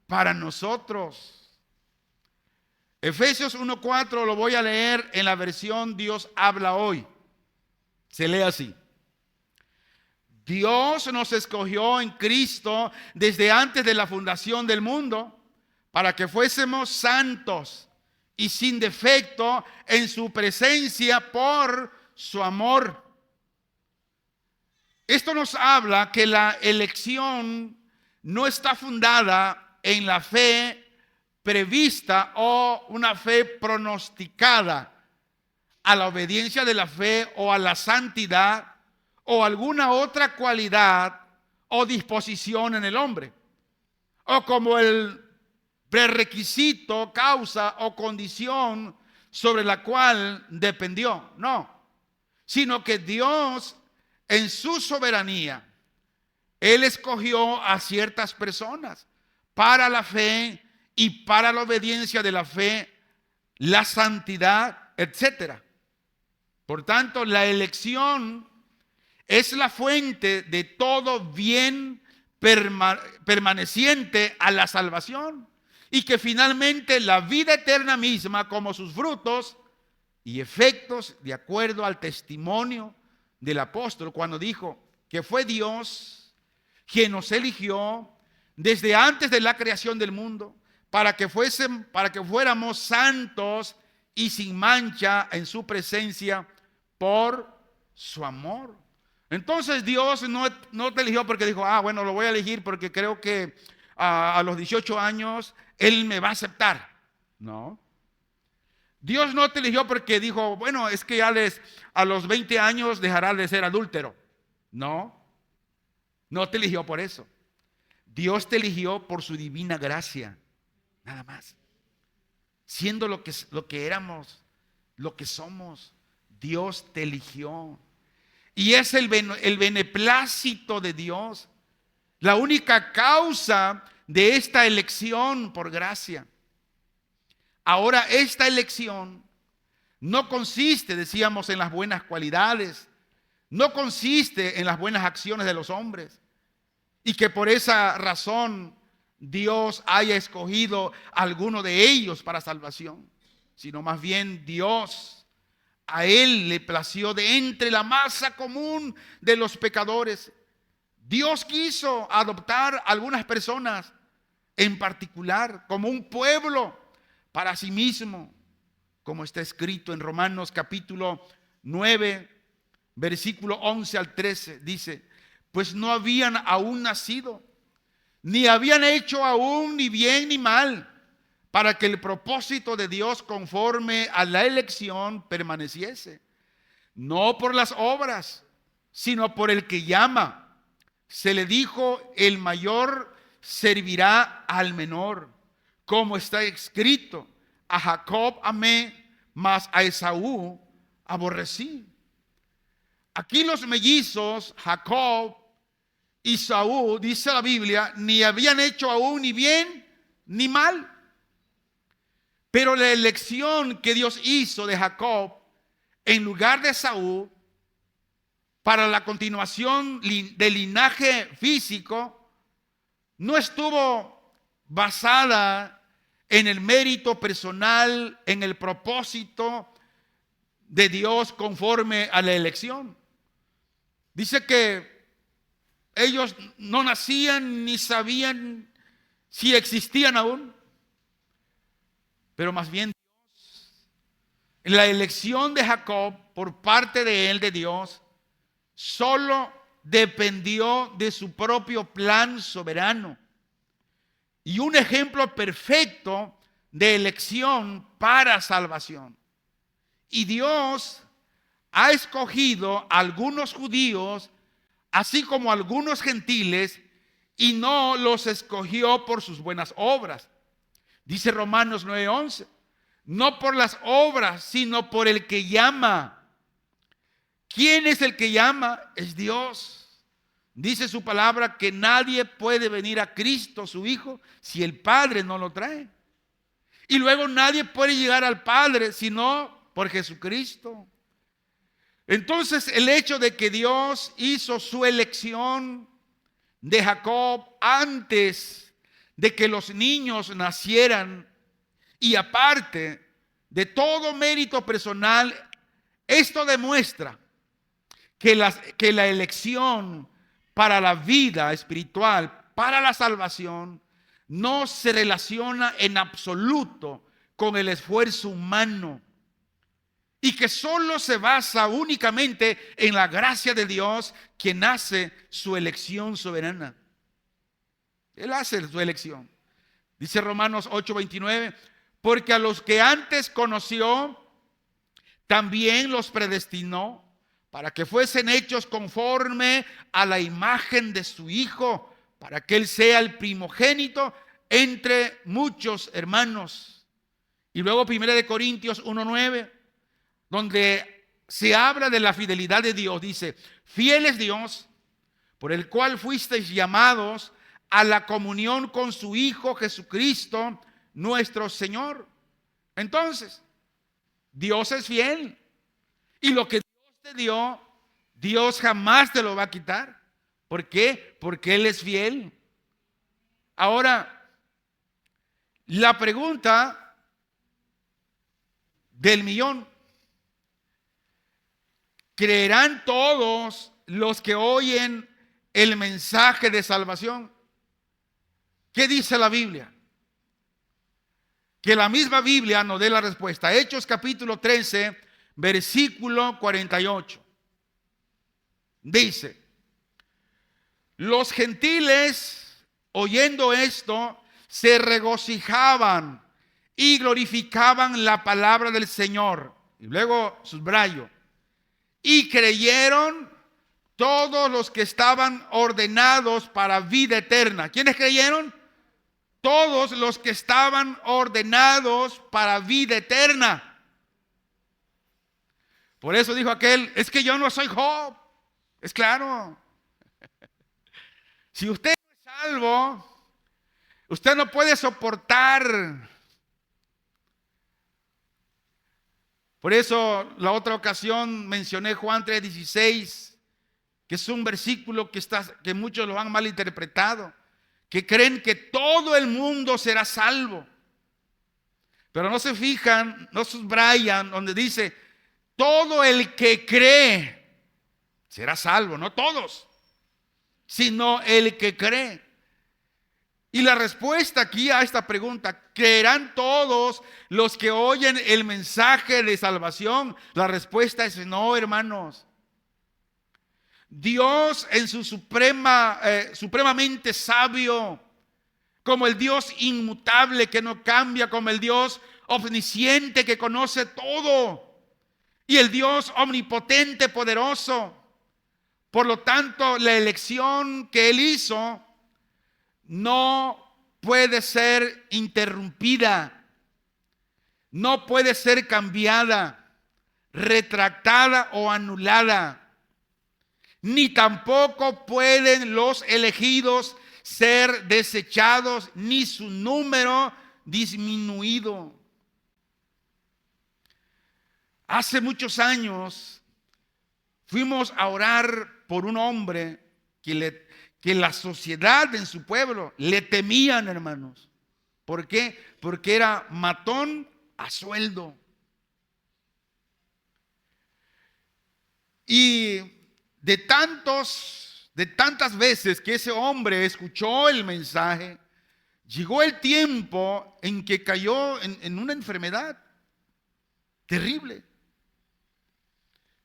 para nosotros. Efesios 1:4 lo voy a leer en la versión Dios habla hoy. Se lee así: Dios nos escogió en Cristo desde antes de la fundación del mundo para que fuésemos santos y sin defecto en su presencia por su amor. Esto nos habla que la elección no está fundada en la fe prevista o una fe pronosticada a la obediencia de la fe o a la santidad o alguna otra cualidad o disposición en el hombre, o como el prerequisito, causa o condición sobre la cual dependió. No, sino que Dios en su soberanía, Él escogió a ciertas personas para la fe y para la obediencia de la fe, la santidad, etcétera. Por tanto, la elección es la fuente de todo bien permaneciente a la salvación, y que finalmente la vida eterna misma, como sus frutos y efectos, de acuerdo al testimonio del apóstol cuando dijo que fue Dios quien nos eligió desde antes de la creación del mundo para que fuéramos santos y sin mancha en su presencia por su amor. Entonces Dios no te eligió porque dijo, bueno, lo voy a elegir porque creo que a los 18 años Él me va a aceptar. No. Dios no te eligió porque dijo, bueno, es que a los 20 años dejará de ser adúltero. No. No te eligió por eso. Dios te eligió por su divina gracia. Nada más. Siendo lo que éramos, lo que somos, Dios te eligió. Y es el beneplácito de Dios, la única causa de esta elección por gracia. Ahora, esta elección no consiste, decíamos, en las buenas cualidades, no consiste en las buenas acciones de los hombres, y que por esa razón Dios haya escogido a alguno de ellos para salvación, sino más bien Dios, a Él le plació de entre la masa común de los pecadores, Dios quiso adoptar a algunas personas en particular como un pueblo para sí mismo, como está escrito en Romanos capítulo 9, versículo 11 al 13. Dice: pues no habían aún nacido, ni habían hecho aún ni bien ni mal, para que el propósito de Dios conforme a la elección permaneciese. No por las obras, sino por el que llama. Se le dijo: el mayor servirá al menor. Como está escrito: a Jacob amé, mas a Esaú aborrecí. Aquí los mellizos, Jacob y Esaú, dice la Biblia, ni habían hecho aún ni bien ni mal. Pero la elección que Dios hizo de Jacob en lugar de Esaú para la continuación del linaje físico no estuvo basada en el mérito personal, en el propósito de Dios conforme a la elección. Dice que ellos no nacían ni sabían si existían aún, pero más bien Dios, en la elección de Jacob por parte de él, de Dios, solo dependió de su propio plan soberano y un ejemplo perfecto de elección para salvación. Y Dios ha escogido a algunos judíos, así como a algunos gentiles, y no los escogió por sus buenas obras. Dice Romanos 9:11, no por las obras, sino por el que llama. ¿Quién es el que llama? Es Dios. Dice su palabra que nadie puede venir a Cristo, su Hijo, si el Padre no lo trae. Y luego nadie puede llegar al Padre sino por Jesucristo. Entonces, el hecho de que Dios hizo su elección de Jacob antes de que los niños nacieran, y aparte de todo mérito personal, esto demuestra que la elección para la vida espiritual, para la salvación, no se relaciona en absoluto con el esfuerzo humano, y que solo se basa únicamente en la gracia de Dios, quien hace su elección soberana. Él hace su elección. Dice Romanos 8:29, porque a los que antes conoció, también los predestinó para que fuesen hechos conforme a la imagen de su Hijo, para que Él sea el primogénito entre muchos hermanos. Y luego 1 Corintios 1:9, donde se habla de la fidelidad de Dios, dice: fiel es Dios, por el cual fuisteis llamados a la comunión con su Hijo Jesucristo, nuestro Señor. Entonces, Dios es fiel, y lo que Dios te dio, Dios jamás te lo va a quitar. ¿Por qué? Porque Él es fiel. Ahora, la pregunta del millón: ¿creerán todos los que oyen el mensaje de salvación? ¿Qué dice la Biblia? Que la misma Biblia nos dé la respuesta. Hechos capítulo 13, versículo 48. Dice: los gentiles, oyendo esto, se regocijaban y glorificaban la palabra del Señor. Y luego subrayo: y creyeron todos los que estaban ordenados para vida eterna. ¿Quiénes creyeron? Todos los que estaban ordenados para vida eterna. Por eso dijo aquel: es que yo no soy Job. Es claro. Si usted no es salvo, usted no puede soportar. Por eso la otra ocasión mencioné Juan 3:16, que es un versículo que muchos lo han malinterpretado, que creen que todo el mundo será salvo, pero no se fijan, no subrayan donde dice: todo el que cree será salvo, no todos. sino el que cree. Y la respuesta aquí a esta pregunta, ¿creerán todos los que oyen el mensaje de salvación? La respuesta es no, hermanos. Dios en su supremamente sabio, como el Dios inmutable que no cambia, como el Dios omnisciente que conoce todo, y el Dios omnipotente, poderoso. Por lo tanto, la elección que Él hizo no puede ser interrumpida, no puede ser cambiada, retractada o anulada. Ni tampoco pueden los elegidos ser desechados, ni su número disminuido. Hace muchos años fuimos a orar por un hombre que la sociedad en su pueblo le temían, hermanos. ¿Por qué? Porque era matón a sueldo. Y de tantas veces que ese hombre escuchó el mensaje, llegó el tiempo en que cayó en una enfermedad terrible,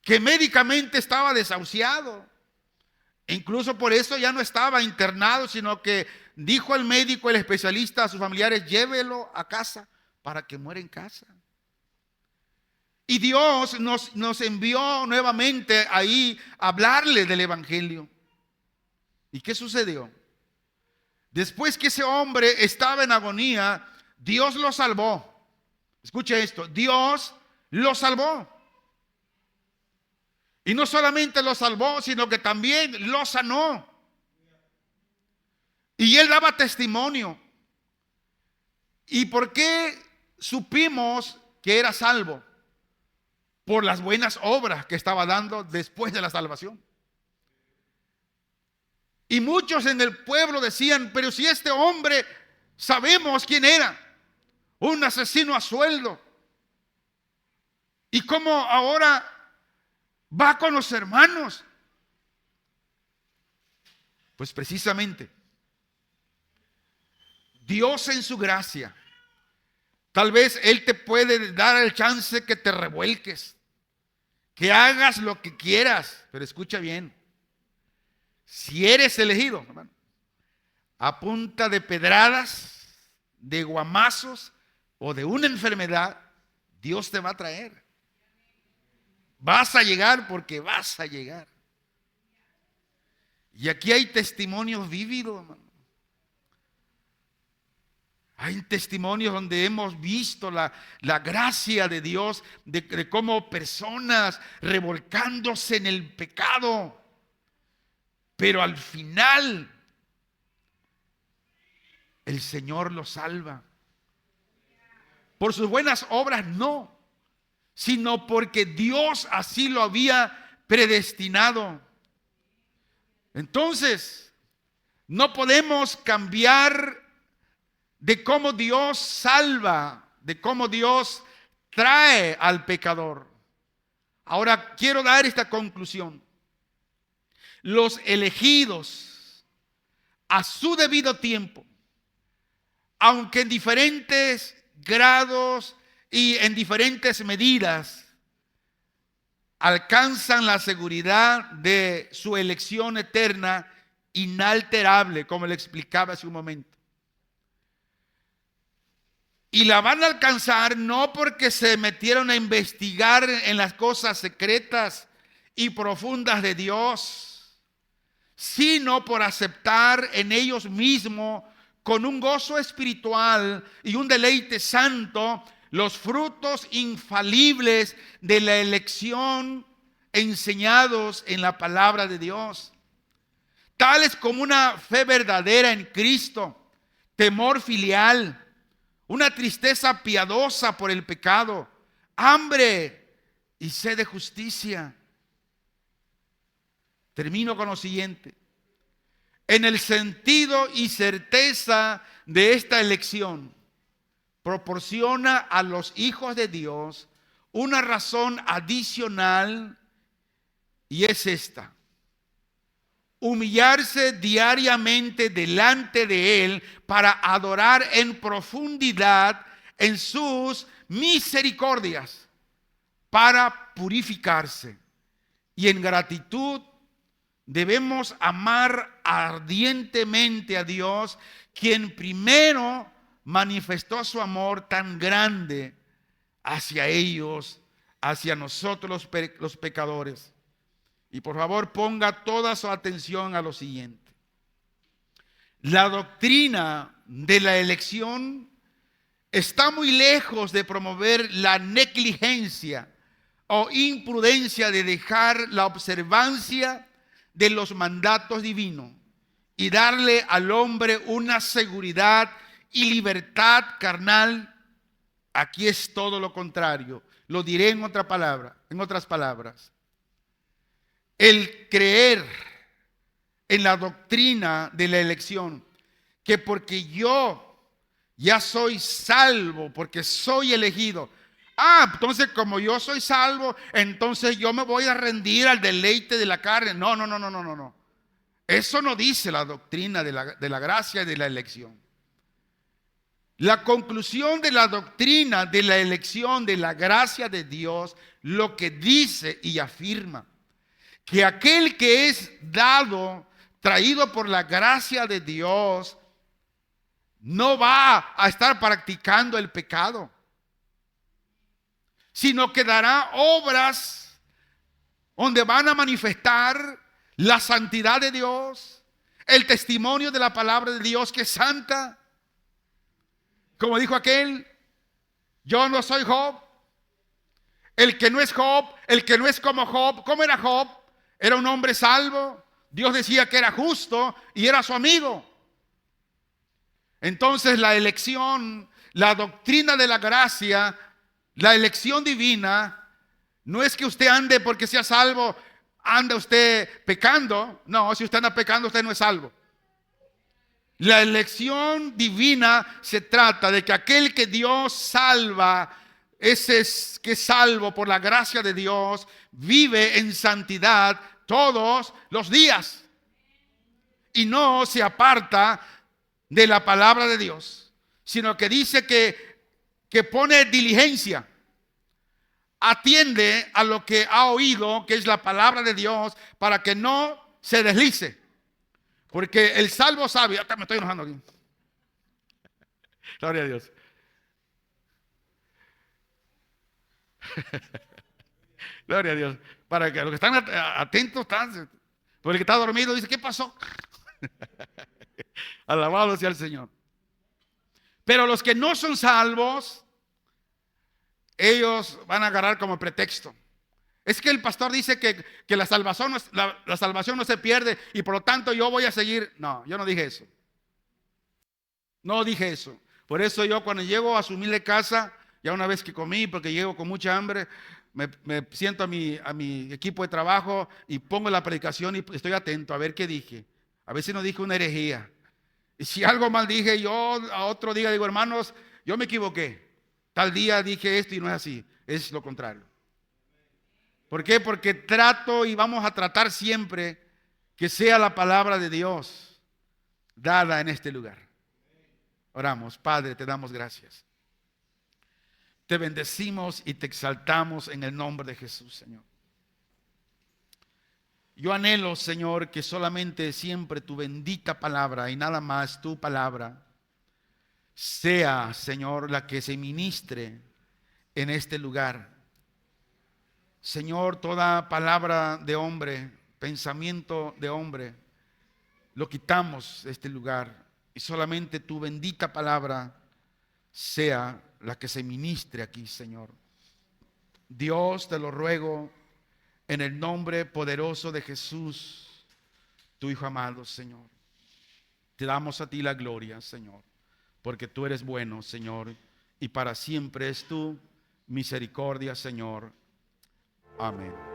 que médicamente estaba desahuciado. E incluso por eso ya no estaba internado, sino que dijo el médico, el especialista, a sus familiares: llévelo a casa para que muera en casa. Y Dios nos envió nuevamente ahí a hablarle del evangelio. ¿Y qué sucedió? Después que ese hombre estaba en agonía, Dios lo salvó. Escuche esto, Dios lo salvó. Y no solamente lo salvó, sino que también lo sanó. Y él daba testimonio. ¿Y por qué supimos que era salvo? Por las buenas obras que estaba dando después de la salvación. Y muchos en el pueblo decían: pero si este hombre sabemos quién era, un asesino a sueldo, ¿y cómo ahora va con los hermanos? Pues precisamente Dios en su gracia, tal vez Él te puede dar el chance que te revuelques, que hagas lo que quieras. Pero escucha bien, si eres elegido, hermano, a punta de pedradas, de guamazos o de una enfermedad, Dios te va a traer. Vas a llegar porque vas a llegar. Y aquí hay testimonios vívidos, hermano. Hay testimonios donde hemos visto la gracia de Dios, de cómo personas revolcándose en el pecado, pero al final el Señor los salva. Por sus buenas obras no, sino porque Dios así lo había predestinado. Entonces, no podemos cambiar de cómo Dios salva, de cómo Dios trae al pecador. Ahora quiero dar esta conclusión. Los elegidos, a su debido tiempo, aunque en diferentes grados y en diferentes medidas, alcanzan la seguridad de su elección eterna inalterable, como le explicaba hace un momento. Y la van a alcanzar no porque se metieron a investigar en las cosas secretas y profundas de Dios, sino por aceptar en ellos mismos, con un gozo espiritual y un deleite santo, los frutos infalibles de la elección enseñados en la palabra de Dios, tales como una fe verdadera en Cristo, temor filial, una tristeza piadosa por el pecado, hambre y sed de justicia. Termino con lo siguiente. En el sentido y certeza de esta elección, proporciona a los hijos de Dios una razón adicional, y es esta: humillarse diariamente delante de Él para adorar en profundidad en sus misericordias, para purificarse. Y en gratitud debemos amar ardientemente a Dios, quien primero manifestó su amor tan grande hacia ellos, hacia nosotros los pecadores. Y por favor ponga toda su atención a lo siguiente. La doctrina de la elección está muy lejos de promover la negligencia o imprudencia de dejar la observancia de los mandatos divinos y darle al hombre una seguridad y libertad carnal. Aquí es todo lo contrario. Lo diré en otras palabras. El creer en la doctrina de la elección, que porque yo ya soy salvo, porque soy elegido, entonces como yo soy salvo, entonces yo me voy a rendir al deleite de la carne. No. Eso no dice la doctrina de la gracia y de la elección. La conclusión de la doctrina de la elección de la gracia de Dios, lo que dice y afirma, que aquel que es dado, traído por la gracia de Dios, no va a estar practicando el pecado, sino que dará obras donde van a manifestar la santidad de Dios, el testimonio de la palabra de Dios que es santa. Como dijo aquel, yo no soy Job. El que no es Job, el que no es como Job. ¿Cómo era Job? Era un hombre salvo. Dios decía que era justo y era su amigo. Entonces la elección, la doctrina de la gracia, la elección divina, no es que usted ande porque sea salvo, anda usted pecando. No, si usted anda pecando, usted no es salvo. La elección divina se trata de que aquel que Dios salva, ese que es salvo por la gracia de Dios, vive en santidad todos los días y no se aparta de la palabra de Dios, sino que dice que pone diligencia, atiende a lo que ha oído, que es la palabra de Dios, para que no se deslice. Porque el salvo sabio, hasta me estoy enojando aquí. Gloria a Dios. Gloria a Dios. Para que los que están atentos, porque el que está dormido dice, ¿qué pasó? Alabado sea el Señor. Pero los que no son salvos, ellos van a agarrar como pretexto. Es que el pastor dice que la salvación no se pierde y por lo tanto yo voy a seguir. No, yo no dije eso. No dije eso. Por eso yo cuando llego a su humilde casa, ya una vez que comí, porque llego con mucha hambre, me siento a mi equipo de trabajo y pongo la predicación y estoy atento a ver qué dije. A ver si no dije una herejía. Y si algo mal dije, yo a otro día digo, hermanos, yo me equivoqué. Tal día dije esto y no es así, es lo contrario. ¿Por qué? Porque trato y vamos a tratar siempre que sea la palabra de Dios dada en este lugar. Oramos. Padre, te damos gracias. Te bendecimos y te exaltamos en el nombre de Jesús, Señor. Yo anhelo, Señor, que solamente siempre tu bendita palabra y nada más tu palabra sea, Señor, la que se ministre en este lugar. Señor, toda palabra de hombre, pensamiento de hombre, lo quitamos de este lugar y solamente tu bendita palabra sea la que se ministre aquí, Señor. Dios, te lo ruego en el nombre poderoso de Jesús, tu Hijo amado, Señor. Te damos a ti la gloria, Señor, porque tú eres bueno, Señor, y para siempre es tu misericordia, Señor. Amén.